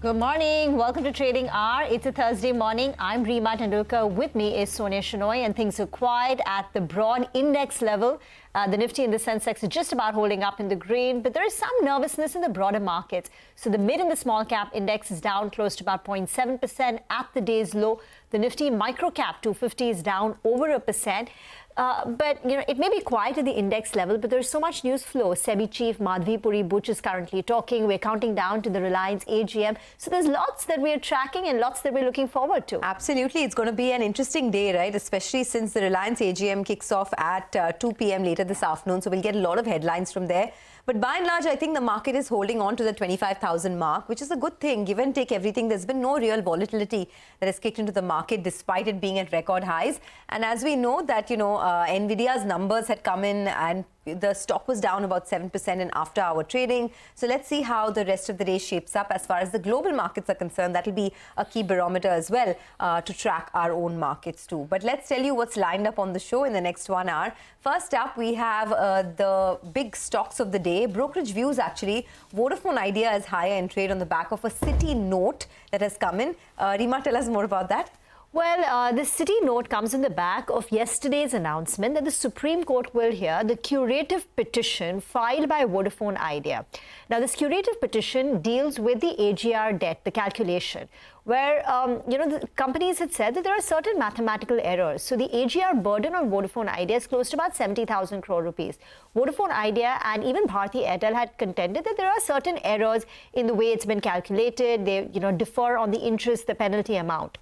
Good morning. Welcome to Trading Hour. It's a Thursday morning. I'm Reema Tendulkar. With me is Sonia Shenoy, and things are quiet at the broad index level. The Nifty and the Sensex are just about holding up in the green, but there is some nervousness in the broader markets. So the mid and the small cap index is down close to about 0.7% at the day's low. The Nifty micro cap 250 is down over 1%. But, it may be quiet at the index level, but there's so much news flow. SEBI chief Madhvi Puri Buch is currently talking. We're counting down to the Reliance AGM. So there's lots that we're tracking and lots that we're looking forward to. Absolutely. It's going to be an interesting day, right? Especially since the Reliance AGM kicks off at 2 p.m. later this afternoon. So we'll get a lot of headlines from there. But by and large, I think the market is holding on to the 25,000 mark, which is a good thing. Give and take everything, there's been no real volatility that has kicked into the market despite it being at record highs. And as we know that, Nvidia's numbers had come in and the stock was down about 7% in after-hour trading. So let's see how the rest of the day shapes up. As far as the global markets are concerned, that will be a key barometer as well to track our own markets too. But let's tell you what's lined up on the show in the next 1 hour. First up, we have the big stocks of the day. Brokerage views, actually. Vodafone Idea is higher in trade on the back of a Citi note that has come in. Reema, tell us more about that. Well, the Citi note comes in the back of yesterday's announcement that the Supreme Court will hear the curative petition filed by Vodafone Idea. Now, this curative petition deals with the AGR debt, the calculation, where, the companies had said that there are certain mathematical errors. So the AGR burden on Vodafone Idea is close to about 70,000 crore rupees. Vodafone Idea and even Bharti Airtel had contended that there are certain errors in the way it's been calculated. They, differ on the interest, the penalty amount.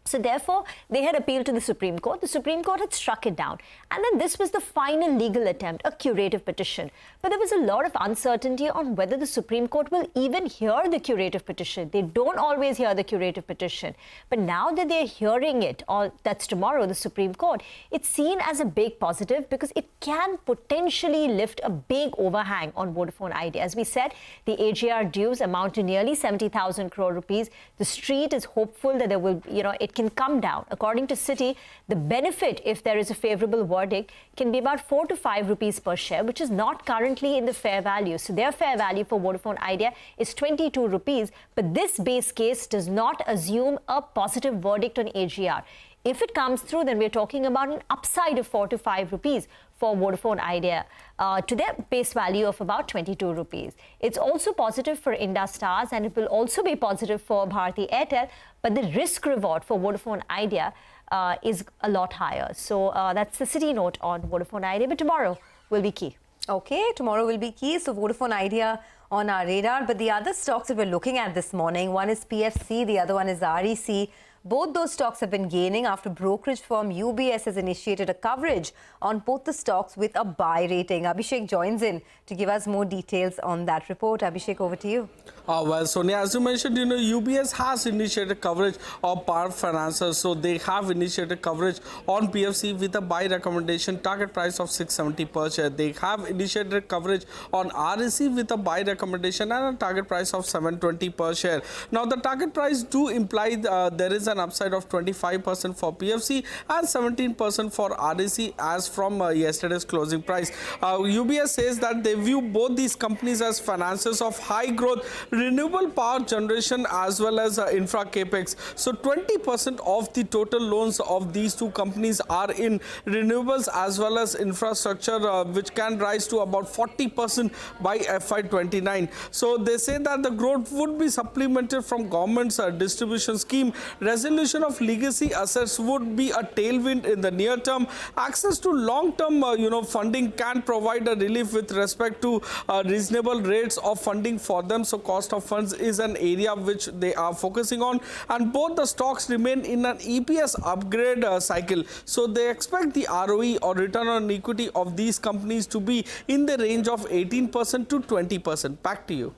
So therefore, they had appealed to the Supreme Court. The Supreme Court had struck it down. And then this was the final legal attempt, a curative petition. But there was a lot of uncertainty on whether the Supreme Court will even hear the curative petition. They don't always hear the curative petition. But now that they're hearing it, or that's tomorrow, the Supreme Court, it's seen as a big positive because it can potentially lift a big overhang on Vodafone Idea. As we said, the AGR dues amount to nearly 70,000 crore rupees. The street is hopeful that there will, it can come down. According to Citi, the benefit, if there is a favorable verdict, can be about 4 to 5 rupees per share, which is not currently in the fair value. So their fair value for Vodafone Idea is 22 rupees, but this base case does not assume a positive verdict on AGR. If it comes through, then we're talking about an upside of 4 to 5 rupees for Vodafone Idea to their base value of about 22 rupees. It's also positive for Indus Towers, and it will also be positive for Bharti Airtel, but the risk reward for Vodafone Idea is a lot higher. So that's the Citi note on Vodafone Idea, but tomorrow will be key. Okay, tomorrow will be key. So Vodafone Idea on our radar. But the other stocks that we're looking at this morning, one is PFC, the other one is REC. Both those stocks have been gaining after brokerage firm UBS has initiated a coverage on both the stocks with a buy rating. Abhishek joins in to give us more details on that report. Abhishek, over to you. Well, Sonia, as you mentioned, UBS has initiated coverage of Power Financiers. So they have initiated coverage on PFC with a buy recommendation, target price of 670 per share. They have initiated coverage on REC with a buy recommendation and a target price of 720 per share. Now, the target price do imply there is an upside of 25% for PFC and 17% for REC as from yesterday's closing price. UBS says that they view both these companies as financiers of high growth, renewable power generation as well as infra capex. So 20% of the total loans of these two companies are in renewables as well as infrastructure, which can rise to about 40% by FY29. So they say that the growth would be supplemented from government's distribution scheme. Resolution of legacy assets would be a tailwind in the near term. Access to long-term, funding can provide a relief with respect to reasonable rates of funding for them. So cost of funds is an area which they are focusing on, and both the stocks remain in an EPS upgrade cycle. So they expect the ROE or return on equity of these companies to be in the range of 18% to 20%. Back to you.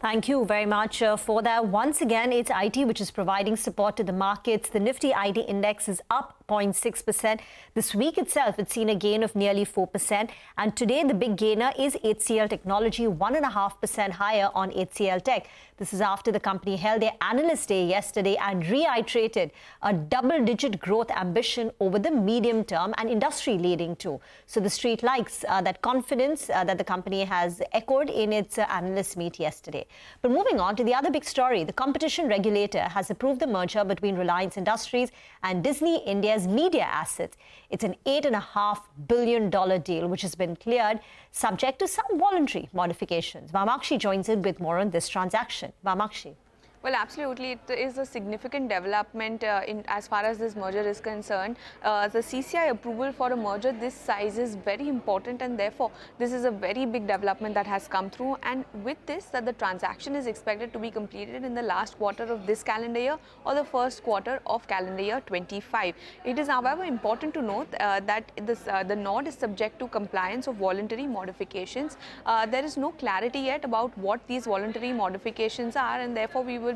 Thank you very much for that. Once again, it's IT which is providing support to the markets. The Nifty IT index is up 0.6%. This week itself, it's seen a gain of nearly 4%. And today, the big gainer is HCL Technology, 1.5% higher on HCLTech. This is after the company held their analyst day yesterday and reiterated a double-digit growth ambition over the medium term and industry leading too. So the street likes that confidence that the company has echoed in its analyst meet yesterday. But moving on to the other big story, the competition regulator has approved the merger between Reliance Industries and Disney India's media assets. It's an $8.5 billion deal which has been cleared, subject to some voluntary modifications. Vamakshi joins in with more on this transaction. Vamakshi. Well, absolutely. It is a significant development as far as this merger is concerned. The CCI approval for a merger this size is very important, and therefore this is a very big development that has come through. And with this, that the transaction is expected to be completed in the last quarter of this calendar year or the first quarter of calendar year 25. It is, however, important to note that the nod is subject to compliance of voluntary modifications. There is no clarity yet about what these voluntary modifications are, and therefore we will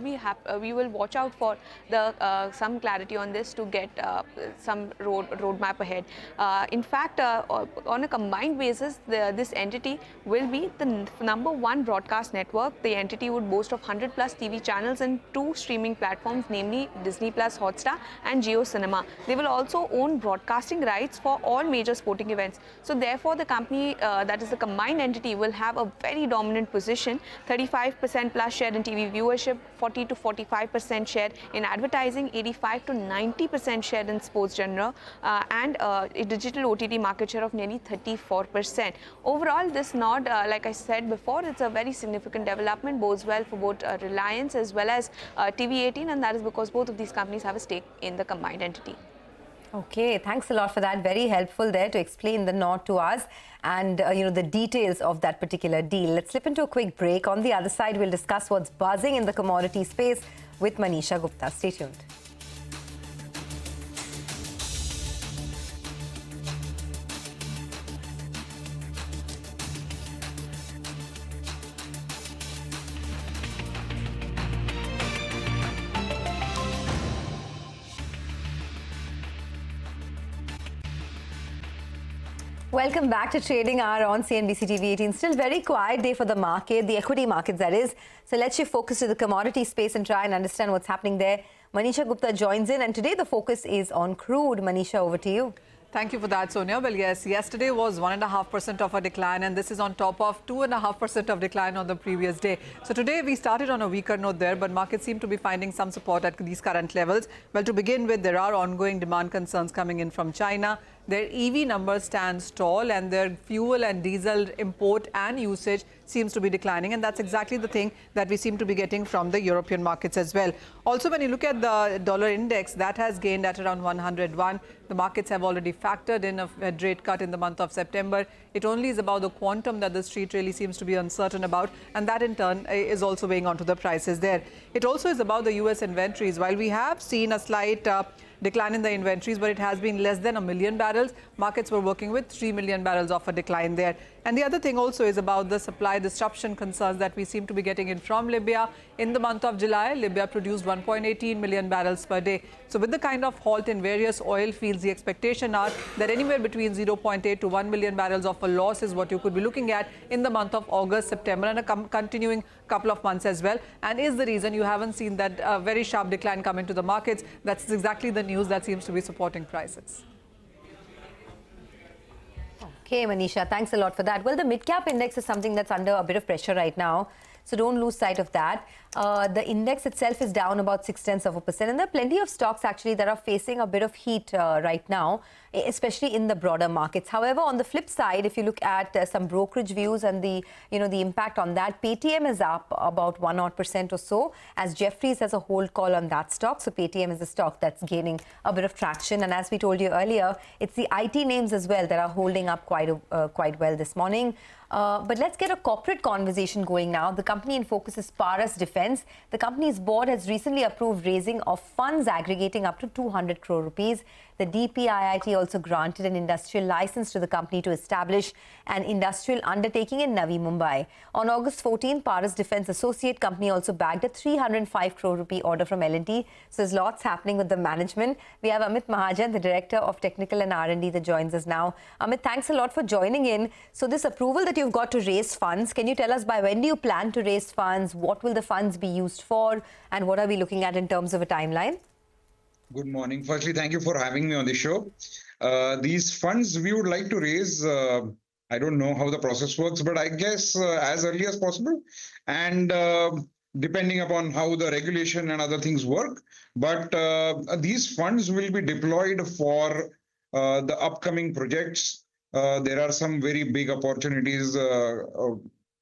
watch out for some clarity on this to get some roadmap ahead. In fact, on a combined basis, this entity will be the #1 broadcast network. The entity would boast of 100+ TV channels and 2 streaming platforms, namely Disney Plus Hotstar and Jio Cinema. They will also own broadcasting rights for all major sporting events. So therefore, the company, that is the combined entity, will have a very dominant position, 35%+ share in TV viewership, 40 to 45% share in advertising, 85 to 90% share in sports genre, and a digital OTT market share of nearly 34%. Overall, this nod, like I said before, it's a very significant development, bodes well for both Reliance as well as TV18, and that is because both of these companies have a stake in the combined entity. Okay, thanks a lot for that. Very helpful there to explain the nod to us and the details of that particular deal. Let's slip into a quick break. On the other side, we'll discuss what's buzzing in the commodity space with Manisha Gupta. Stay tuned. Welcome back to Trading Hour on CNBC-TV18. Still very quiet day for the market, the equity markets that is. So let's shift focus to the commodity space and try and understand what's happening there. Manisha Gupta joins in, and today the focus is on crude. Manisha, over to you. Thank you for that, Sonia. Well, yes, yesterday was 1.5% of a decline, and this is on top of 2.5% of decline on the previous day. So today we started on a weaker note there, but markets seem to be finding some support at these current levels. Well, to begin with, there are ongoing demand concerns coming in from China. Their EV numbers stand tall, and their fuel and diesel import and usage seems to be declining, and that's exactly the thing that we seem to be getting from the European markets as well. Also, when you look at the dollar index, that has gained at around 101. The markets have already factored in a Fed rate cut in the month of September. It only is about the quantum that the street really seems to be uncertain about, and that in turn is also weighing onto the prices there. It also is about the US inventories. While we have seen a slight decline in the inventories, but it has been less than 1 million barrels. Markets were working with 3 million barrels of a decline there. And the other thing also is about the supply disruption concerns that we seem to be getting in from Libya. In the month of July, Libya produced 1.18 million barrels per day. So with the kind of halt in various oil fields, the expectation are that anywhere between 0.8 to 1 million barrels of a loss is what you could be looking at in the month of August, September, and a continuing couple of months as well. And is the reason you haven't seen that very sharp decline come into the markets. That's exactly the news that seems to be supporting prices. Okay, Manisha, thanks a lot for that. Well, the mid-cap index is something that's under a bit of pressure right now, so don't lose sight of that. The index itself is down about 0.6%, and there are plenty of stocks actually that are facing a bit of heat right now, especially in the broader markets. However, on the flip side, if you look at some brokerage views and the impact on that, Paytm is up about 1% or so, as Jefferies has a hold call on that stock. So Paytm is a stock that's gaining a bit of traction, and as we told you earlier, it's the IT names as well that are holding up quite well this morning. But let's get a corporate conversation going now. The company in focus is Paras Defence. The company's board has recently approved raising of funds aggregating up to 200 crore rupees. The DPIIT also granted an industrial license to the company to establish an industrial undertaking in Navi Mumbai. On August 14, Paras Defence Associate Company also bagged a 305 crore rupee order from L&T. So there's lots happening with the management. We have Amit Mahajan, the Director of Technical and R&D, that joins us now. Amit, thanks a lot for joining in. So this approval that you've got to raise funds, can you tell us by when do you plan to raise funds? What will the funds be used for? And what are we looking at in terms of a timeline? Good morning. Firstly, thank you for having me on the show. These funds we would like to raise, I don't know how the process works, but I guess as early as possible. And depending upon how the regulation and other things work. But these funds will be deployed for the upcoming projects. There are some very big opportunities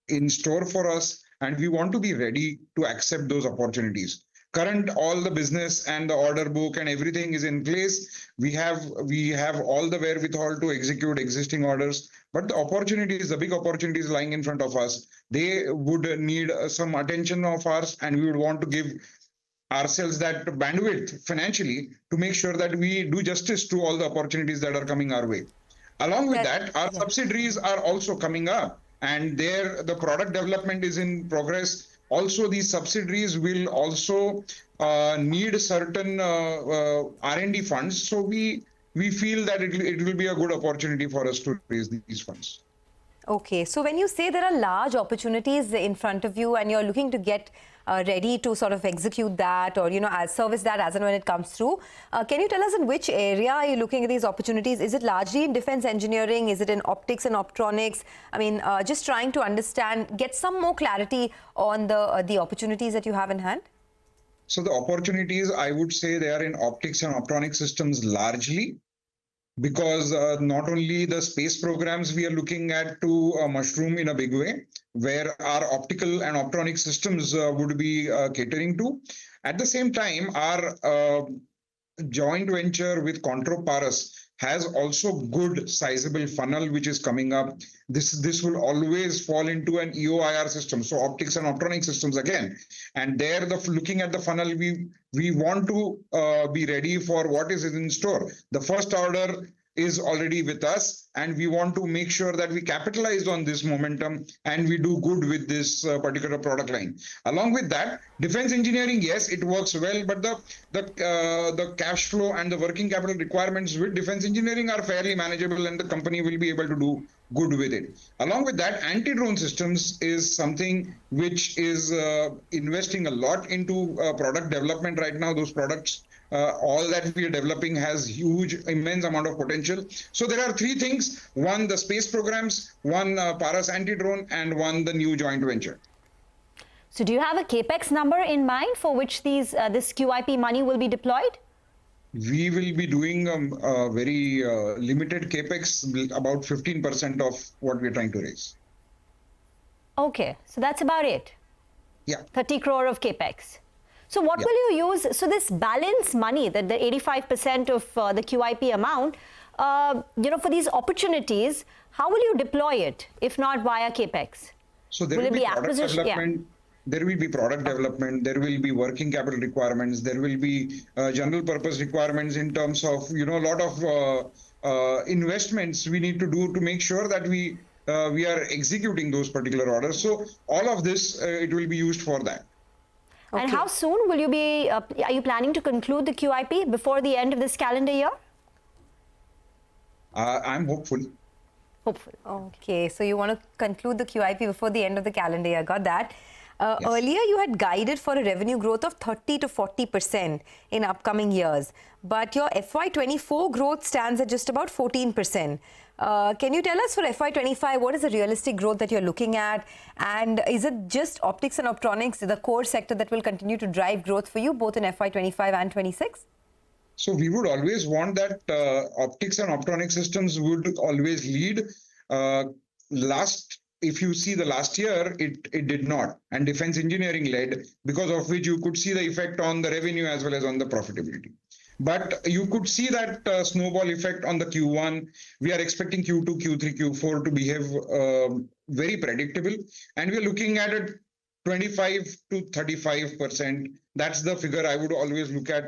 in store for us, and we want to be ready to accept those opportunities. All the business and the order book and everything is in place. We have all the wherewithal to execute existing orders, but the opportunities, the big opportunities lying in front of us, they would need some attention of ours, and we would want to give ourselves that bandwidth financially to make sure that we do justice to all the opportunities that are coming our way. Along with that, our subsidiaries are also coming up, and there the product development is in progress. Also, these subsidiaries will also need certain R&D funds. So we feel that it will be a good opportunity for us to raise these funds. Okay, so when you say there are large opportunities in front of you and you're looking to get ready to sort of execute that or, service that as and when it comes through, can you tell us in which area are you looking at these opportunities? Is it largely in defense engineering? Is it in optics and optronics? I mean, just trying to understand, get some more clarity on the opportunities that you have in hand. So the opportunities, I would say they are in optics and optronic systems largely, because not only the space programs we are looking at to mushroom in a big way, where our optical and optronic systems would be catering to. At the same time, our joint venture with Contro Paras has also good sizable funnel which is coming up. This will always fall into an EOIR system, so optics and optronic systems again. And there, looking at the funnel, we want to be ready for what is in store. The first order is already with us, and we want to make sure that we capitalize on this momentum and we do good with this particular product line. Along with that, defense engineering, yes, it works well, but the cash flow and the working capital requirements with defense engineering are fairly manageable, and the company will be able to do good with it. Along with that, anti-drone systems is something which is investing a lot into product development right now. Those products, all that we are developing has immense amount of potential. So there are three things: one, the space programs; one, Paras anti-drone; and one, the new joint venture. So do you have a capex number in mind for which this QIP money will be deployed? We will be doing a very limited capex, about 15% of what we are trying to raise. Okay, so that's about it. Yeah. 30 crore of capex. So what will you use? So this balance money, that the 85% of the QIP amount, for these opportunities, how will you deploy it if not via capex? So there will be product development. Yeah. There will be product development, there will be working capital requirements, there will be general purpose requirements in terms of, a lot of investments we need to do to make sure that we are executing those particular orders. So all of this, it will be used for that. Okay. And how soon will you be, are you planning to conclude the QIP before the end of this calendar year? I'm hopeful. Hopeful. Okay, so you want to conclude the QIP before the end of the calendar year. Got that. Yes. Earlier, you had guided for a revenue growth of 30 to 40% in upcoming years, but your FY24 growth stands at just about 14%. Can you tell us for FY25, what is the realistic growth that you're looking at? And is it just optics and optronics, the core sector, that will continue to drive growth for you, both in FY25 and 26? So we would always want that optics and optronic systems would always lead. If you see the last year, it did not. And defense engineering led, because of which you could see the effect on the revenue as well as on the profitability. But you could see that snowball effect on the Q1. We are expecting Q2, Q3, Q4 to behave very predictable. And we are looking at it 25 to 35%. That's the figure I would always look at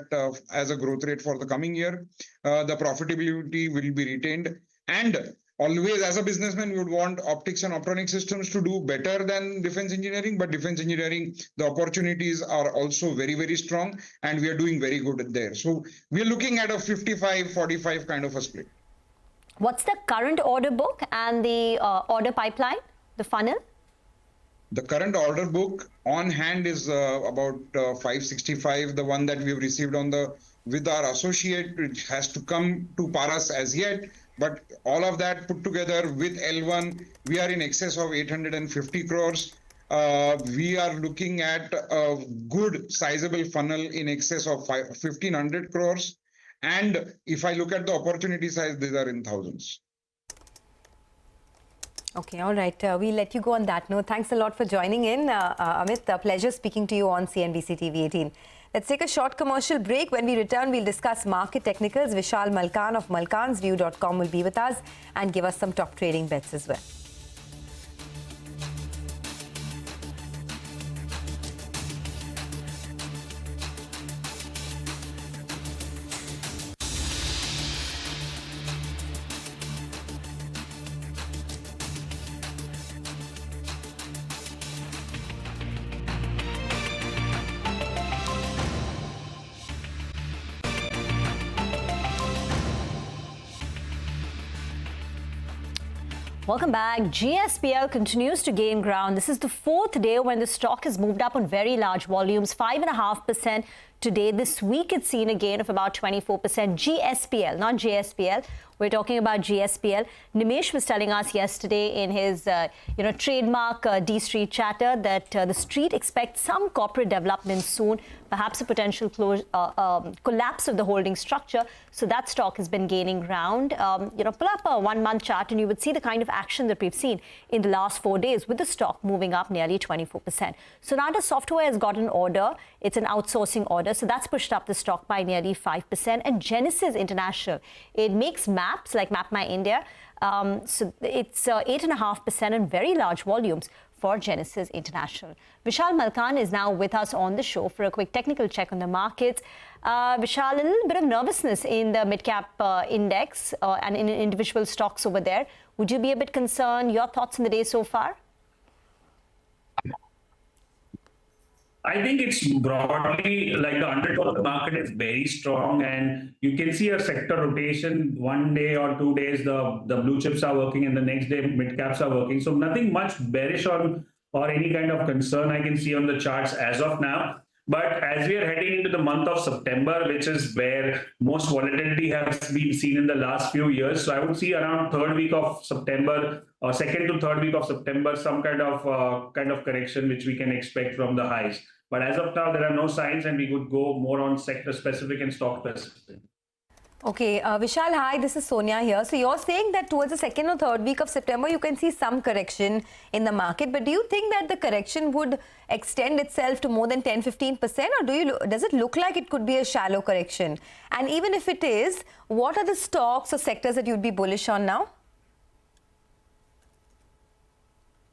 as a growth rate for the coming year. The profitability will be retained. And always, as a businessman, we would want optics and optronic systems to do better than defense engineering. But defense engineering, the opportunities are also very, very strong. And we are doing very good there. So we are looking at a 55-45 kind of a split. What's the current order book and the order pipeline, the funnel? The current order book on hand is about 565. The one that we have received with our associate, which has to come to Paras as yet. But all of that put together with L1, we are in excess of 850 crores. We are looking at a good sizable funnel in excess of 1,500 crores. And if I look at the opportunity size, these are in thousands. Okay, all right. We'll let you go on that note. Thanks a lot for joining in. Amit, a pleasure speaking to you on CNBC TV18. Let's take a short commercial break. When we return, we'll discuss market technicals. Vishal Malkan of malkansview.com will be with us and give us some top trading bets as well. Welcome back. GSPL continues to gain ground. This is the fourth day when the stock has moved up on very large volumes, 5.5% today. This week it's seen a gain of about 24%. GSPL, not JSPL. We're talking about GSPL. Nimesh was telling us yesterday in his, trademark D Street chatter that the street expects some corporate development soon, perhaps a potential collapse of the holding structure. So that stock has been gaining ground. Pull up a 1-month chart and you would see the kind of action that we've seen in the last 4 days with the stock moving up nearly 24%. Sonata Software has got an order. It's an outsourcing order. So that's pushed up the stock by nearly 5%. And Genesis International, it makes maps like Map My India. So it's 8.5% in very large volumes for Genesis International. Vishal Malkan is now with us on the show for a quick technical check on the markets. Vishal, a little bit of nervousness in the mid-cap index and in individual stocks over there. Would you be a bit concerned? Your thoughts on the day so far? I think it's broadly like the undertone of the market is very strong, and you can see a sector rotation. 1 day or 2 days, the blue chips are working, and the next day mid caps are working. So nothing much bearish on or any kind of concern I can see on the charts as of now. But as we are heading into the month of September, which is where most volatility has been seen in the last few years, so I would see around third week of September or second to third week of September, some kind of correction which we can expect from the highs. But as of now, there are no signs, and we would go more on sector specific and stock specific. Okay, Vishal, hi, this is Sonia here. So you're saying that towards the second or third week of September, you can see some correction in the market. But do you think that the correction would extend itself to more than 10-15%? Or does it look like it could be a shallow correction? And even if it is, what are the stocks or sectors that you'd be bullish on now?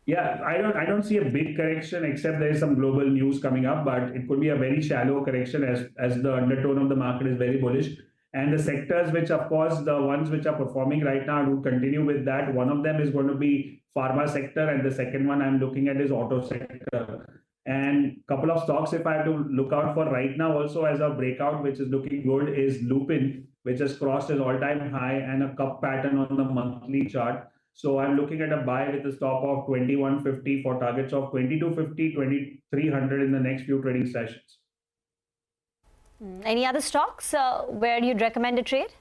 Yeah, I don't see a big correction except there is some global news coming up, but it could be a very shallow correction as the undertone of the market is very bullish. And the sectors which, of course, the ones which are performing right now would continue with that. One of them is going to be pharma sector, and the second one I'm looking at is auto sector. And a couple of stocks, if I have to look out for right now also as a breakout, which is looking good, is Lupin, which has crossed its all-time high and a cup pattern on the monthly chart. So I'm looking at a buy with a stop of 2150 for targets of 2250, 2300 in the next few trading sessions. Any other stocks where you'd recommend a trade?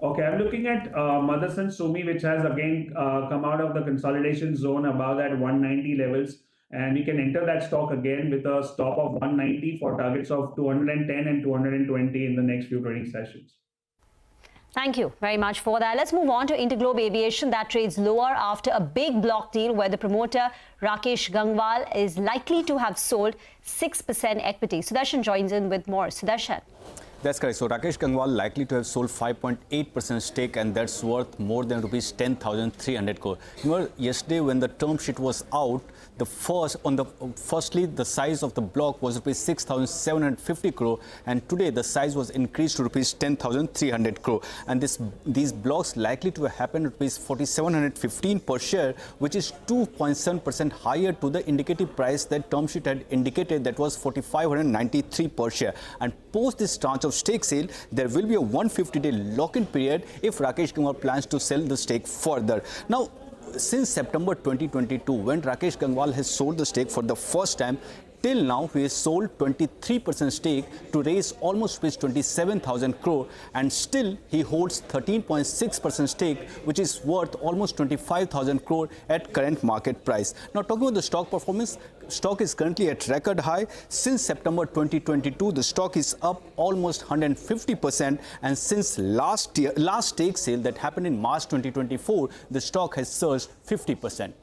Okay, I'm looking at Motherson Sumi, which has again come out of the consolidation zone above that 190 levels. And we can enter that stock again with a stop of 190 for targets of 210 and 220 in the next few trading sessions. Thank you very much for that. Let's move on to Interglobe Aviation that trades lower after a big block deal where the promoter Rakesh Gangwal is likely to have sold 6% equity. Sudarshan joins in with more. Sudarshan. That's correct. So Rakesh Gangwal likely to have sold 5.8% stake, and that's worth more than rupees 10,300 crore. Remember, yesterday when the term sheet was out, firstly the size of the block was rupees 6,750 crore, and today the size was increased to rupees 10,300 crore. And these blocks likely to happen at rupees 4,715 per share, which is 2.7% higher to the indicative price that term sheet had indicated, that was 4,593 per share. And post this tranche of stake sale, there will be a 150-day lock-in period if Rakesh Gangwal plans to sell the stake further. Now, since September 2022, when Rakesh Gangwal has sold the stake for the first time, till now, he has sold 23% stake to raise almost 27,000 crore, and still he holds 13.6% stake, which is worth almost 25,000 crore at current market price. Now, talking about the stock performance, stock is currently at record high. Since September 2022, the stock is up almost 150%, and since last stake sale that happened in March 2024, the stock has surged 50%.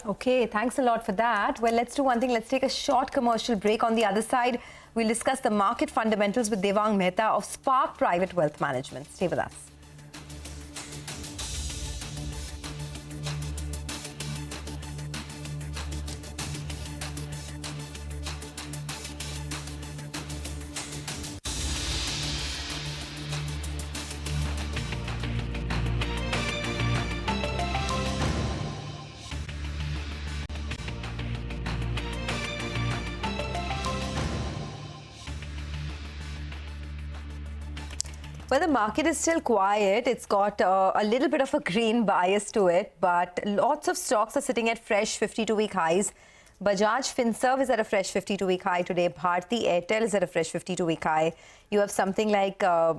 Okay, thanks a lot for that. Well, let's do one thing. Let's take a short commercial break. On the other side, we'll discuss the market fundamentals with Devang Mehta of Spark Private Wealth Management. Stay with us. Well, the market is still quiet. It's got a little bit of a green bias to it, but lots of stocks are sitting at fresh 52-week highs. Bajaj Finserv is at a fresh 52-week high today. Bharti Airtel is at a fresh 52-week high. You have something like, a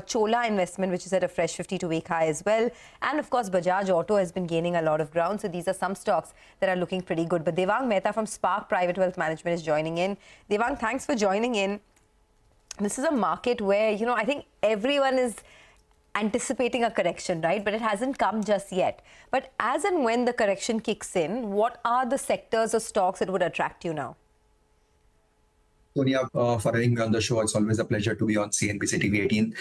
Chola investment, which is at a fresh 52-week high as well. And of course, Bajaj Auto has been gaining a lot of ground. So these are some stocks that are looking pretty good. But Devang Mehta from Spark Private Wealth Management is joining in. Devang, thanks for joining in. This is a market where, I think everyone is anticipating a correction, right? But it hasn't come just yet. But as and when the correction kicks in, what are the sectors or stocks that would attract you now? Sonia, for having me on the show. It's always a pleasure to be on CNBC-TV18.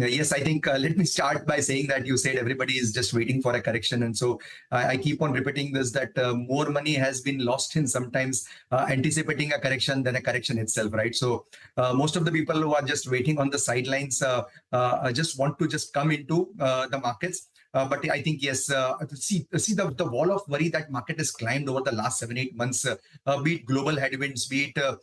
Yes, I think let me start by saying that you said everybody is just waiting for a correction. And so I keep on repeating this, that more money has been lost in sometimes anticipating a correction than a correction itself, right? So most of the people who are just waiting on the sidelines just want to just come into the markets. But I think, yes, see the wall of worry that market has climbed over the last 7-8 months, be it global headwinds, be it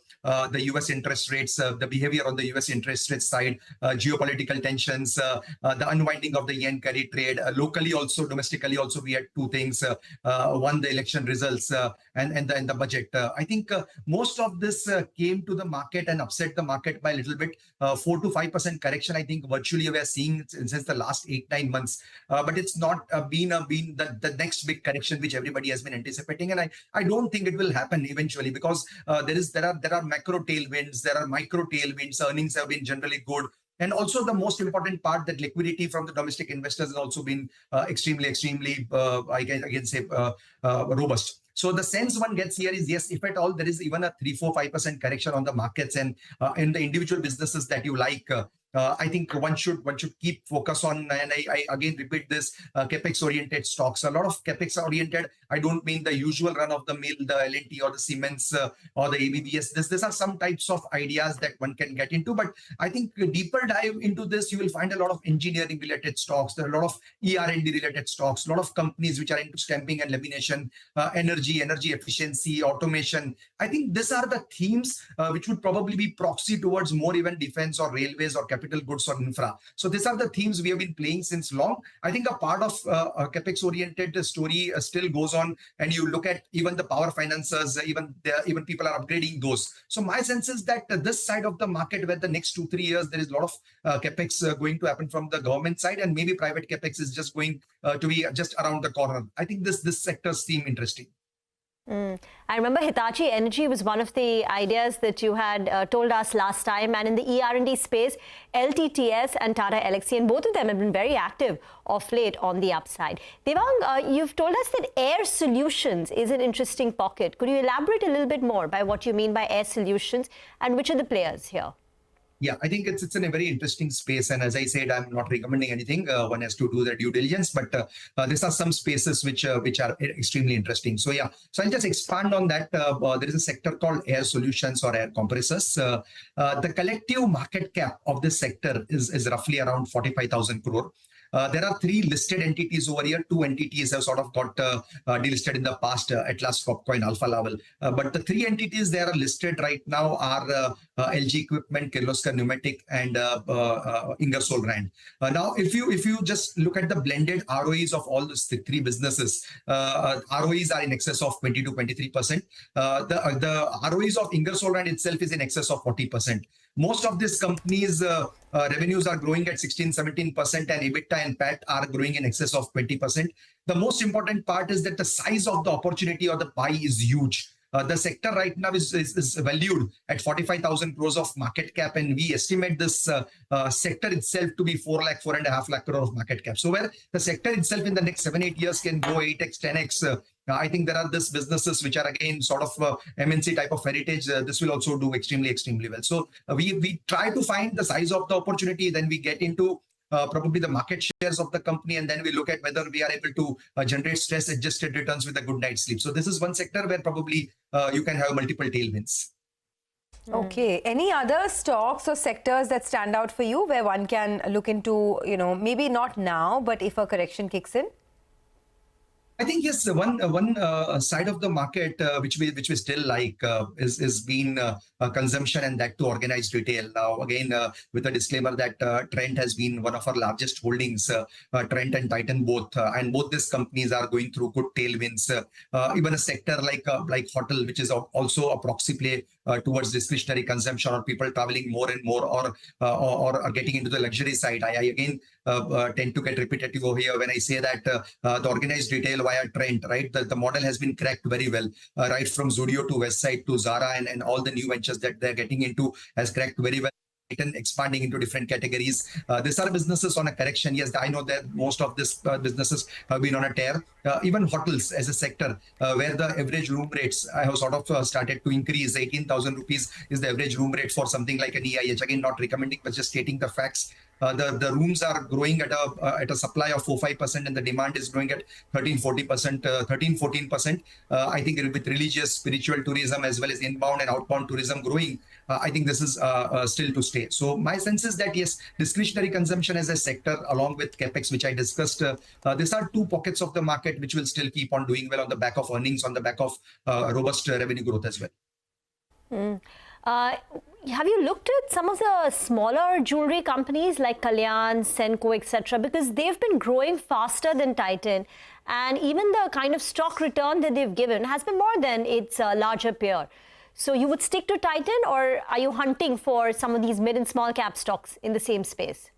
the US interest rates, the behavior on the US interest rate side, geopolitical tensions, the unwinding of the yen carry trade, locally also, domestically also, we had two things. One, the election results and the budget. I think most of this came to the market and upset the market by a little bit. 4 to 5% correction, I think virtually we are seeing since the last 8-9 months. But it's not been the next big correction which everybody has been anticipating, and I don't think it will happen eventually, because there are macro tailwinds, there are micro tailwinds. Earnings have been generally good, and also the most important part, that liquidity from the domestic investors has also been extremely I can say robust. So the sense one gets here is, yes, if at all there is even a 3, 4, 5% correction on the markets and in the individual businesses that you like, I think one should keep focus on, and I again repeat this, capex oriented stocks. A lot of capex oriented. I don't mean the usual run of the mill, the L&T or the Siemens or the ABBS. These are some types of ideas that one can get into. But I think a deeper dive into this, you will find a lot of engineering related stocks. There are a lot of ER&D related stocks. A lot of companies which are into stamping and lamination, energy efficiency, automation. I think these are the themes which would probably be proxy towards more even defense or railways or capital goods or infra. So these are the themes we have been playing since long. I think a part of a capex oriented story still goes on, and you look at even the power finances, even people are upgrading those. So my sense is that this side of the market, where the next 2-3 years there is a lot of capex going to happen from the government side, and maybe private capex is just going to be just around the corner. I think this sectors seem interesting. I remember Hitachi Energy was one of the ideas that you had told us last time, and in the ER&D space, LTTS and Tata Elxsi, and both of them have been very active of late on the upside. Devang, you've told us that Air Solutions is an interesting pocket. Could you elaborate a little bit more by what you mean by Air Solutions and which are the players here? Yeah, I think it's in a very interesting space. And as I said, I'm not recommending anything. One has to do their due diligence, but these are some spaces which are extremely interesting. So yeah, so I'll just expand on that. There is a sector called Air Solutions or Air Compressors. The collective market cap of this sector is roughly around 45,000 crore. There are 3 listed entities over here. 2 entities have sort of got delisted in the past, Atlas Copco and Alpha Laval. But the 3 entities that are listed right now are LG Equipment, Kirloskar Pneumatic, and Ingersoll Rand. Now, if you just look at the blended ROEs of all these 3 businesses, ROEs are in excess of 20 to 23%. The ROEs of Ingersoll Rand itself is in excess of 40%. Most of these companies' revenues are growing at 16-17%, and EBITDA and PAT are growing in excess of 20%. The most important part is that the size of the opportunity or the pie is huge. The sector right now is valued at 45,000 crores of market cap, and we estimate this sector itself to be 4.5 lakh crore of market cap. So where the sector itself in the next 7-8 years can grow 8x, 10x, I think there are these businesses which are again sort of MNC type of heritage. This will also do extremely well. So we try to find the size of the opportunity, then we get into probably the market shares of the company, and then we look at whether we are able to generate stress-adjusted returns with a good night's sleep. So this is one sector where probably you can have multiple tailwinds. Okay. Any other stocks or sectors that stand out for you where one can look into, maybe not now, but if a correction kicks in? I think yes, one side of the market which we still like is being consumption, and that to organized retail. Now again, with a disclaimer that Trent has been one of our largest holdings, Trent and Titan both, and both these companies are going through good tailwinds. Even a sector like hotel, which is also a proxy play towards discretionary consumption or people traveling more and more, or getting into the luxury side. I again tend to get repetitive over here when I say that the organized retail via Trent, right? The model has been cracked very well, right from Zudio to Westside to Zara and all the new ventures that they're getting into has cracked very well. Expanding into different categories. These are businesses on a correction. Yes, I know that most of these businesses have been on a tear. Even hotels as a sector, where the average room rates have sort of started to increase. 18,000 rupees is the average room rate for something like an EIH. Again, not recommending, but just stating the facts. The rooms are growing at a supply of 4-5%, and the demand is growing at 13-14%. I think with religious, spiritual tourism as well as inbound and outbound tourism growing, I think this is still to stay. So my sense is that yes, discretionary consumption as a sector, along with capex, which I discussed, these are 2 pockets of the market which will still keep on doing well on the back of earnings, on the back of robust revenue growth as well. Have you looked at some of the smaller jewelry companies like Kalyan, Senco, etc.? Because they've been growing faster than Titan, and even the kind of stock return that they've given has been more than its larger peer. So you would stick to Titan, or are you hunting for some of these mid and small cap stocks in the same space?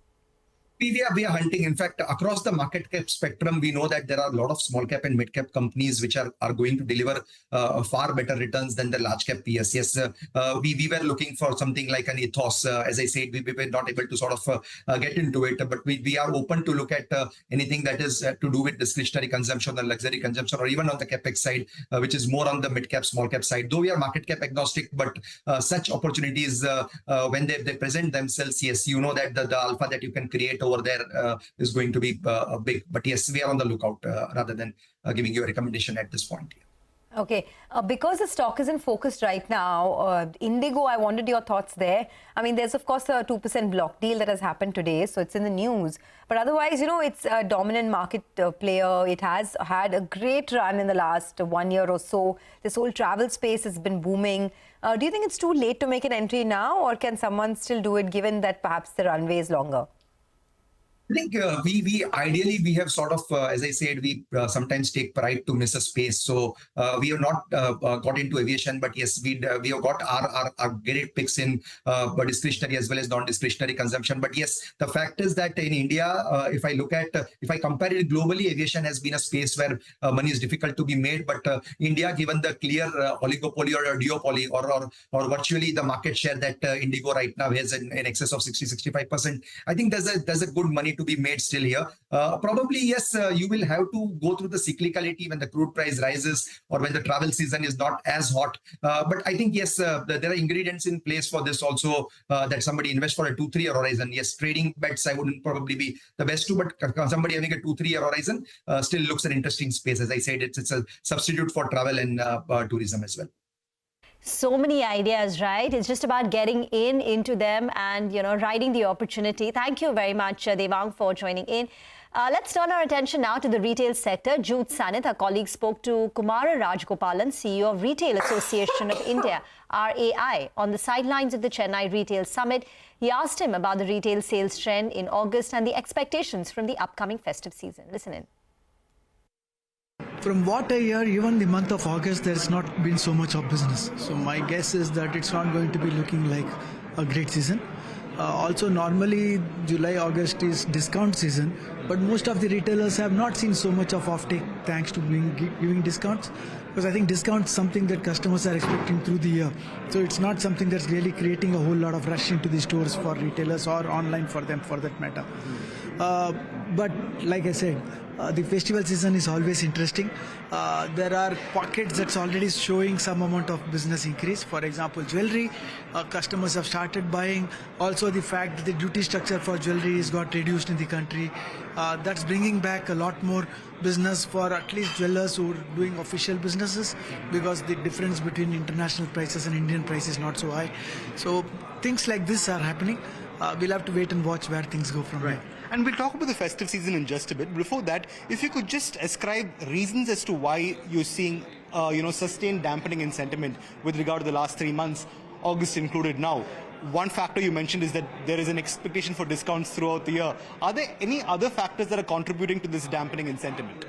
We are hunting. In fact, across the market cap spectrum, we know that there are a lot of small cap and mid cap companies which are going to deliver far better returns than the large cap peers. Yes, we were looking for something like an ethos. As I said, we were not able to sort of get into it, but we are open to look at anything that is to do with discretionary consumption or luxury consumption, or even on the capex side, which is more on the mid cap, small cap side. Though we are market cap agnostic, but such opportunities, when they present themselves, yes, you know that the alpha that you can create over there is going to be big. But yes, we are on the lookout rather than giving you a recommendation at this point. Okay, because the stock isn't focused right now, Indigo, I wanted your thoughts there. I mean, there's of course a 2% block deal that has happened today, so it's in the news. But otherwise, it's a dominant market player. It has had a great run in the last 1 year or so. This whole travel space has been booming. Do you think it's too late to make an entry now, or can someone still do it given that perhaps the runway is longer? I think we ideally we have sort of, as I said, we sometimes take pride to miss a space. So we have not got into aviation, but yes, we have got our great picks in discretionary as well as non-discretionary consumption. But yes, the fact is that in India, if I compare it globally, aviation has been a space where money is difficult to be made. But India, given the clear oligopoly or duopoly or virtually the market share that Indigo right now has in excess of 60-65%, I think there's a good money to be made still here. Probably, yes, you will have to go through the cyclicality when the crude price rises or when the travel season is not as hot. But I think, yes, there are ingredients in place for this also, that somebody invest for a 2-3 year horizon. Yes, trading bets I wouldn't probably be the best to, but somebody having a 2-3 year horizon still looks an interesting space. As I said, it's a substitute for travel and tourism as well. So many ideas, right? It's just about getting into them and, riding the opportunity. Thank you very much, Devang, for joining in. Let's turn our attention now to the retail sector. Judh Sanith, our colleague, spoke to Kumara Rajgopalan, CEO of Retail Association of India, RAI, on the sidelines of the Chennai Retail Summit. He asked him about the retail sales trend in August and the expectations from the upcoming festive season. Listen in. From what I hear, even the month of August, there's not been so much of business. So my guess is that it's not going to be looking like a great season. Also, normally July, August is discount season, but most of the retailers have not seen so much of offtake thanks to giving discounts. Because I think discounts something that customers are expecting through the year. So it's not something that's really creating a whole lot of rush into the stores for retailers or online for them for that matter. But like I said, the festival season is always interesting. There are pockets that's already showing some amount of business increase. For example, jewelry, customers have started buying. Also the fact that the duty structure for jewelry has got reduced in the country. That's bringing back a lot more business for at least jewelers who are doing official businesses, because the difference between international prices and Indian prices is not so high. So things like this are happening. We'll have to wait and watch where things go from there. And we'll talk about the festive season in just a bit. Before that, if you could just ascribe reasons as to why you're seeing, sustained dampening in sentiment with regard to the last 3 months, August included now. One factor you mentioned is that there is an expectation for discounts throughout the year. Are there any other factors that are contributing to this dampening in sentiment?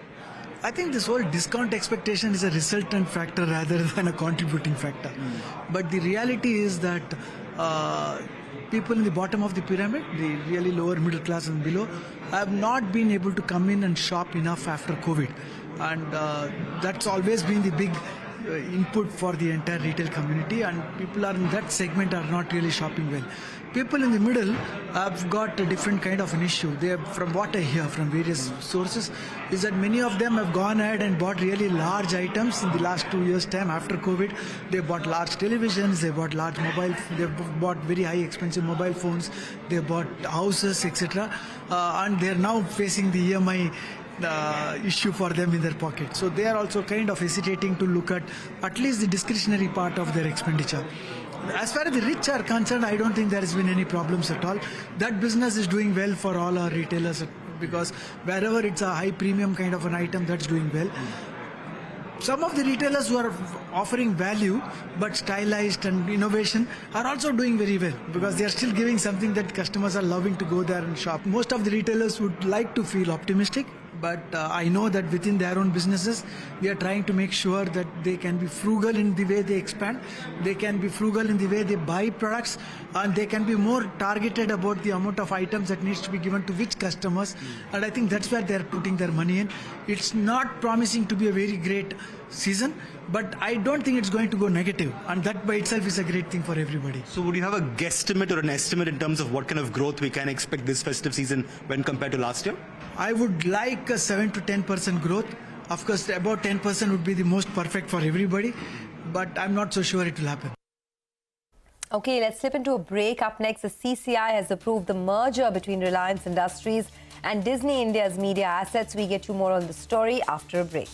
I think this whole discount expectation is a resultant factor rather than a contributing factor. But the reality is that people in the bottom of the pyramid, the really lower middle class and below, have not been able to come in and shop enough after COVID. And that's always been the big input for the entire retail community, and people are in that segment are not really shopping well. People in the middle have got a different kind of an issue. They have, from what I hear from various sources, is that many of them have gone ahead and bought really large items in the last 2 years' time after COVID. They bought large televisions, they bought large they bought very high expensive mobile phones, they bought houses, etc. And they are now facing the EMI issue for them in their pocket. So they are also kind of hesitating to look at least the discretionary part of their expenditure. As far as the rich are concerned, I don't think there has been any problems at all. That business is doing well for all our retailers, because wherever it's a high premium kind of an item, that's doing well. Some of the retailers who are offering value but stylized and innovation are also doing very well, because they are still giving something that customers are loving to go there and shop. Most of the retailers would like to feel optimistic, but I know that within their own businesses, they are trying to make sure that they can be frugal in the way they expand, they can be frugal in the way they buy products, and they can be more targeted about the amount of items that needs to be given to which customers. And I think that's where they're putting their money in. It's not promising to be a very great season, but I don't think it's going to go negative, and that by itself is a great thing for everybody. So would you have a guesstimate or an estimate in terms of what kind of growth we can expect this festive season when compared to last year? I would like a 7 to 10% growth. Of course, about 10% would be the most perfect for everybody, but I'm not so sure it will happen. Okay, let's slip into a break. Up next, the CCI has approved the merger between Reliance Industries and Disney India's media assets. We get you more on the story after a break.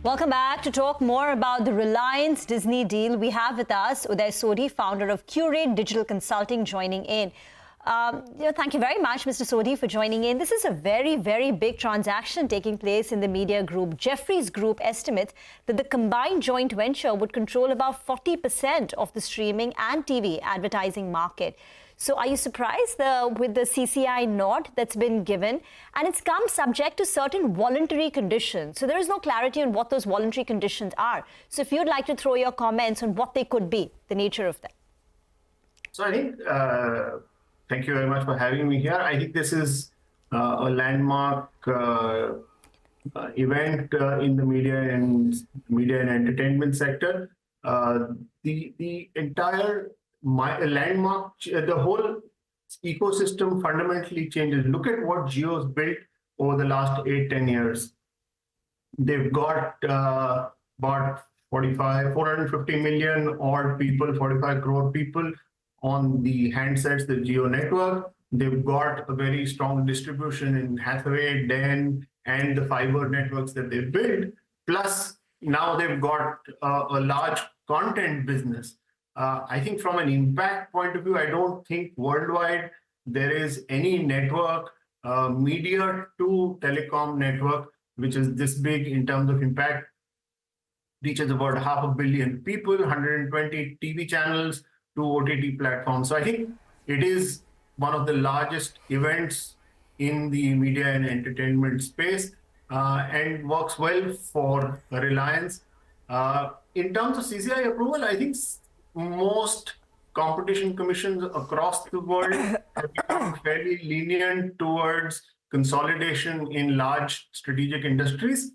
Welcome back. To talk more about the Reliance Disney deal, we have with us Uday Sodhi, founder of Curate Digital Consulting, joining in. Thank you very much, Mr. Sodhi, for joining in. This is a very, very big transaction taking place in the media group. Jefferies Group estimates that the combined joint venture would control about 40% of the streaming and TV advertising market. So are you surprised with the CCI nod that's been given? And it's come subject to certain voluntary conditions. So there is no clarity on what those voluntary conditions are. So if you'd like to throw your comments on what they could be, the nature of them. So I think, thank you very much for having me here. I think this is a landmark event in the media and entertainment sector. The entire landmark, the whole ecosystem fundamentally changes. Look at what Jio's built over the last 8-10 years. They've got about 450 million odd people, 45 crore people on the handsets, the Jio network. They've got a very strong distribution in Hathaway, Den, and the fiber networks that they've built. Plus, now they've got a large content business. I think from an impact point of view, I don't think worldwide there is any network, media to telecom network, which is this big in terms of impact, reaches about 500 million people, 120 TV channels, 2 OTT platforms. So I think it is one of the largest events in the media and entertainment space and works well for Reliance. In terms of CCI approval, I think most competition commissions across the world have become fairly lenient towards consolidation in large strategic industries.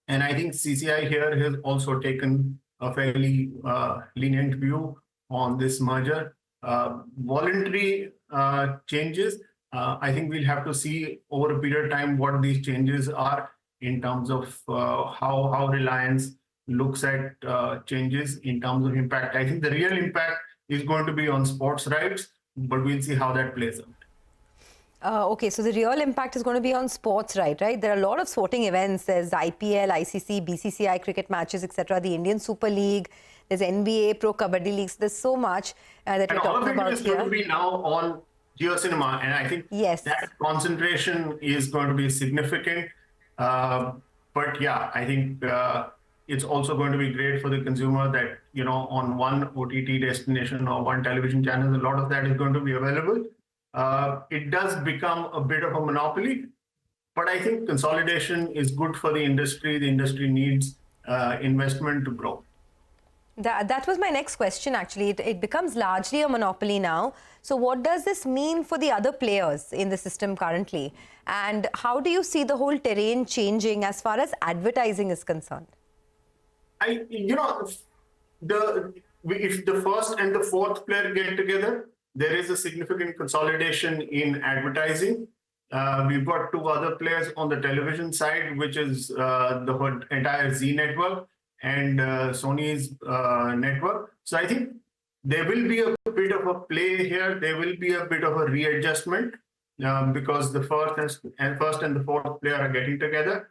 And I think CCI here has also taken a fairly lenient view on this merger. Voluntary changes, I think we'll have to see over a period of time what these changes are in terms of how Reliance looks at changes in terms of impact. I think the real impact is going to be on sports rights, but we'll see how that plays out. Okay, so the real impact is going to be on sports, right? There are a lot of sporting events. There's IPL, ICC, BCCI cricket matches, etc. The Indian Super League. There's NBA, Pro Kabaddi Leagues. There's so much that we're talking about here. And all of it is going to be now on Jio Cinema. And I think that concentration is going to be significant. But yeah, I think it's also going to be great for the consumer that, on one OTT destination or one television channel, a lot of that is going to be available. It does become a bit of a monopoly, but I think consolidation is good for the industry. The industry needs investment to grow. That was my next question, actually. It becomes largely a monopoly now. So what does this mean for the other players in the system currently? And how do you see the whole terrain changing as far as advertising is concerned? If the first and the fourth player get together, there is a significant consolidation in advertising. We've got 2 other players on the television side, which is the entire Z network and Sony's network. So I think there will be a bit of a play here. There will be a bit of a readjustment because the first and the fourth player are getting together.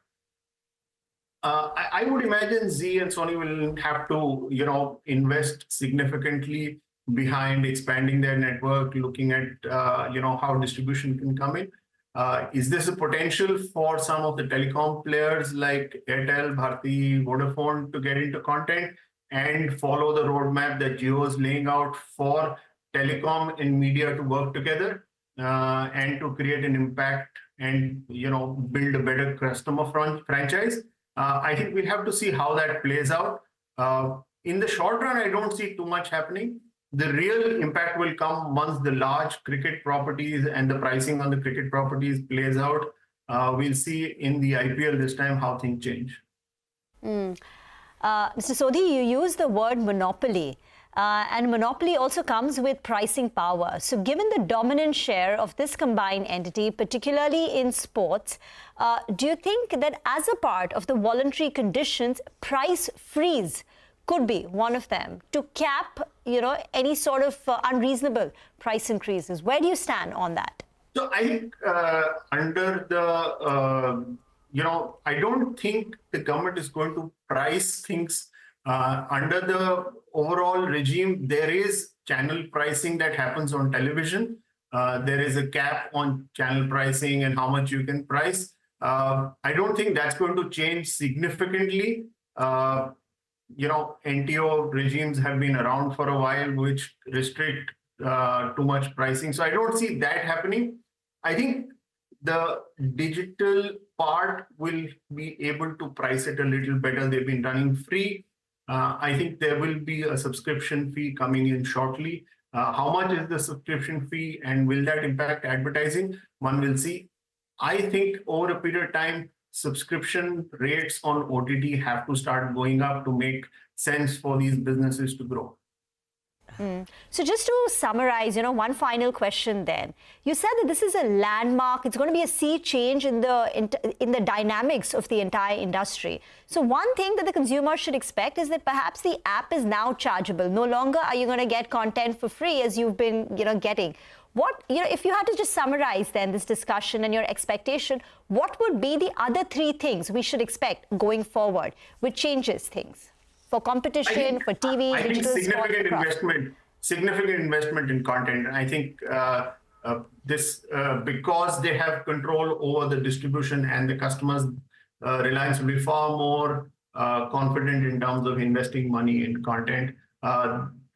I would imagine Z and Sony will have to, invest significantly behind expanding their network, looking at, how distribution can come in. Is this a potential for some of the telecom players like Airtel, Bharti, Vodafone to get into content and follow the roadmap that Jio is laying out for telecom and media to work together and to create an impact and, build a better customer franchise? I think we'll have to see how that plays out. In the short run, I don't see too much happening. The real impact will come once the large cricket properties and the pricing on the cricket properties plays out. We'll see in the IPL this time how things change. Mr. Sodhi, you use the word monopoly. And monopoly also comes with pricing power. So given the dominant share of this combined entity, particularly in sports, do you think that as a part of the voluntary conditions, price freeze could be one of them to cap, any sort of unreasonable price increases? Where do you stand on that? So I think under the, I don't think the government is going to price things under the overall regime. There is channel pricing that happens on television. there is a cap on channel pricing and how much you can price. I don't think that's going to change significantly. NTO regimes have been around for a while, which restrict too much pricing. So I don't see that happening. I think the digital part will be able to price it a little better. They've been running free. I think there will be a subscription fee coming in shortly. How much is the subscription fee and will that impact advertising? One will see. I think over a period of time, subscription rates on OTT have to start going up to make sense for these businesses to grow. So just to summarize, one final question then. You said that this is a landmark. It's going to be a sea change in the dynamics of the entire industry. So one thing that the consumer should expect is that perhaps the app is now chargeable. No longer are you going to get content for free as you've been, getting. What, if you had to just summarize then this discussion and your expectation, what would be the other three things we should expect going forward, which changes things? For competition, for TV, digital, significant investment in content. I think because they have control over the distribution and the customers, Reliance will be far more confident in terms of investing money in content.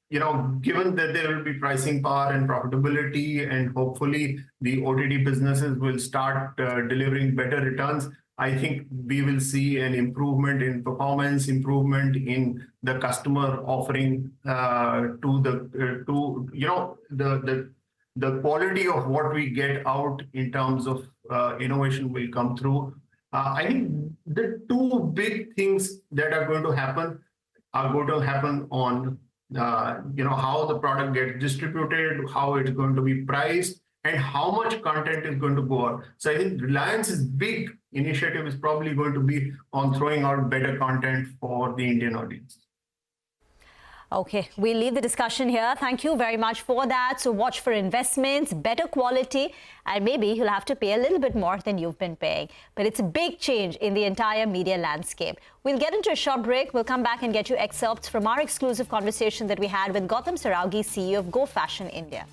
Given that there will be pricing power and profitability, and hopefully the OTT businesses will start delivering better returns, I think we will see an improvement in performance, improvement in the customer offering the quality of what we get out in terms of innovation will come through. I think the two big things that are going to happen on how the product gets distributed, how it's going to be priced, and how much content is going to go out. So I think Reliance's big initiative is probably going to be on throwing out better content for the Indian audience. Okay, we'll leave the discussion here. Thank you very much for that. So watch for investments, better quality, and maybe you'll have to pay a little bit more than you've been paying. But it's a big change in the entire media landscape. We'll get into a short break. We'll come back and get you excerpts from our exclusive conversation that we had with Gautam Saraogi, CEO of Go Fashion India.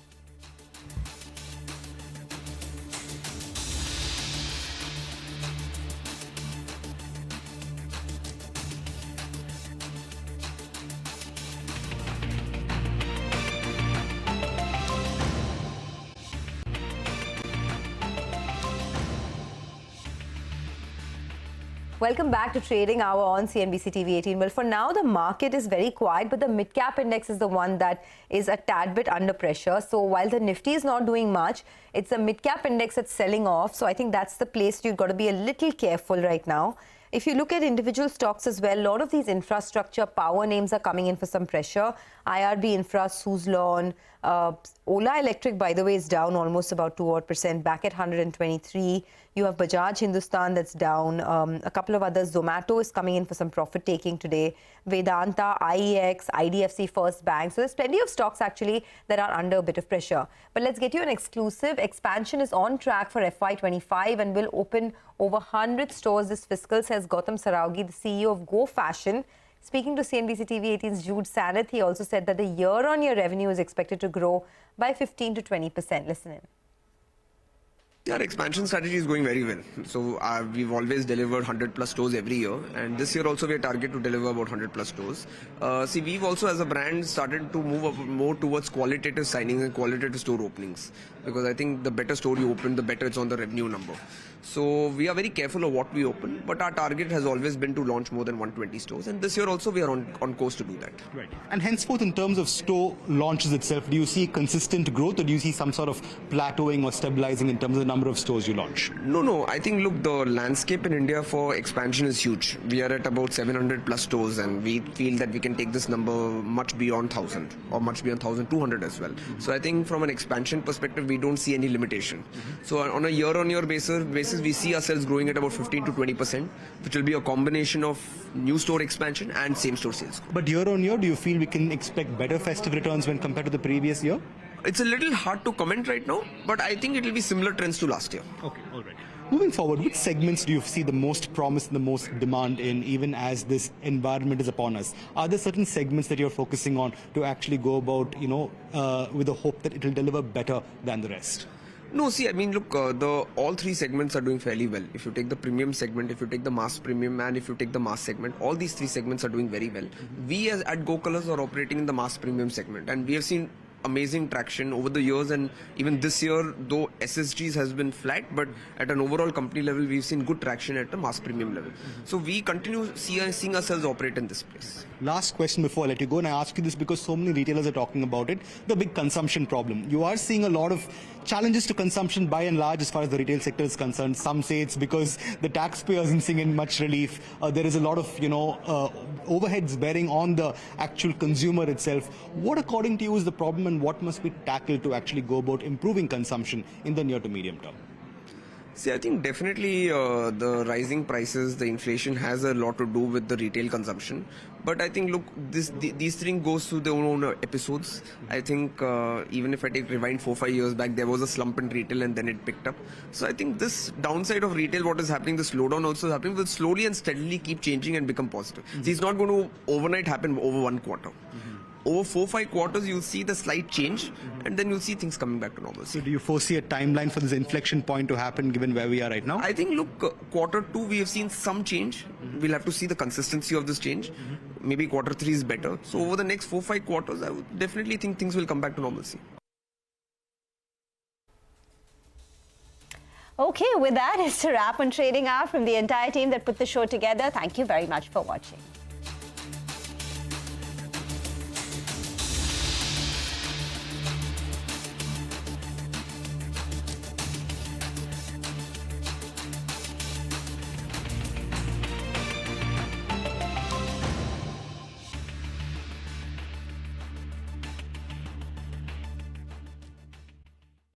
Welcome back to Trading Hour on CNBC-TV18. Well, for now, the market is very quiet, but the mid-cap index is the one that is a tad bit under pressure. So while the Nifty is not doing much, it's the mid-cap index that's selling off. So I think that's the place you've got to be a little careful right now. If you look at individual stocks as well, a lot of these infrastructure power names are coming in for some pressure. IRB Infra, Suzlon, Ola Electric, by the way, is down almost about 2% back at 123. You have Bajaj Hindustan that's down. A couple of others. Zomato is coming in for some profit taking today. Vedanta, IEX, IDFC First Bank. So there's plenty of stocks actually that are under a bit of pressure. But let's get you an exclusive. Expansion is on track for FY25 and will open over 100 stores this fiscal, says Gautam Saraogi, the CEO of Go Fashion. Speaking to CNBC-TV18's Jude Saneth, he also said that the year-on-year revenue is expected to grow by 15 to 20%. Listen in. Our expansion strategy is going very well. So we've always delivered 100 plus stores every year, and this year also we are target to deliver about 100 plus stores. We've also as a brand started to move up more towards qualitative signings and qualitative store openings, because I think the better store you open, the better it's on the revenue number. So we are very careful of what we open, but our target has always been to launch more than 120 stores, and this year also we are on course to do that. Right. And henceforth, in terms of store launches itself, do you see consistent growth, or do you see some sort of plateauing or stabilizing in terms of the number of stores you launch? No. I think, look, the landscape in India for expansion is huge. We are at about 700 plus stores, and we feel that we can take this number much beyond 1,000 or much beyond 1,200 as well. So I think from an expansion perspective, we don't see any limitation. So on a year-on-year basis, we see ourselves growing at about 15 to 20%, which will be a combination of new store expansion and same-store sales. But year-on-year, do you feel we can expect better festive returns when compared to the previous year? It's a little hard to comment right now, but I think it will be similar trends to last year. Okay, all right. Moving forward, which segments do you see the most promise and the most demand in, even as this environment is upon us? Are there certain segments that you're focusing on to actually go about, with the hope that it will deliver better than the rest? No, see, I mean, look, all three segments are doing fairly well. If you take the premium segment, if you take the mass premium, and if you take the mass segment, all these three segments are doing very well. We at Go Colors are operating in the mass premium segment, and we have seen amazing traction over the years, and even this year, though SSGs has been flat, but at an overall company level, we've seen good traction at the mass premium level. So we continue seeing ourselves operate in this place. Last question before I let you go, and I ask you this because so many retailers are talking about it, the big consumption problem. You are seeing a lot of challenges to consumption by and large as far as the retail sector is concerned. Some say it's because the taxpayer isn't seeing in much relief. There is a lot of, overheads bearing on the actual consumer itself. What, according to you, is the problem, and what must be tackled to actually go about improving consumption in the near to medium term? See, I think definitely the rising prices, the inflation has a lot to do with the retail consumption. But I think, look, these things goes through their own episodes. I think even if I rewind 4-5 years back, there was a slump in retail and then it picked up. So I think this downside of retail, what is happening, the slowdown also is happening, will slowly and steadily keep changing and become positive. See, it's not going to overnight happen over one quarter. Over 4-5 quarters, you'll see the slight change, and then you'll see things coming back to normalcy. So do you foresee a timeline for this inflection point to happen, given where we are right now? I think, look, Q2, we have seen some change. We'll have to see the consistency of this change. Maybe Q3 is better. So over the next 4-5 quarters, I would definitely think things will come back to normalcy. Okay, with that, it's a wrap on Trading Hour from the entire team that put the show together. Thank you very much for watching.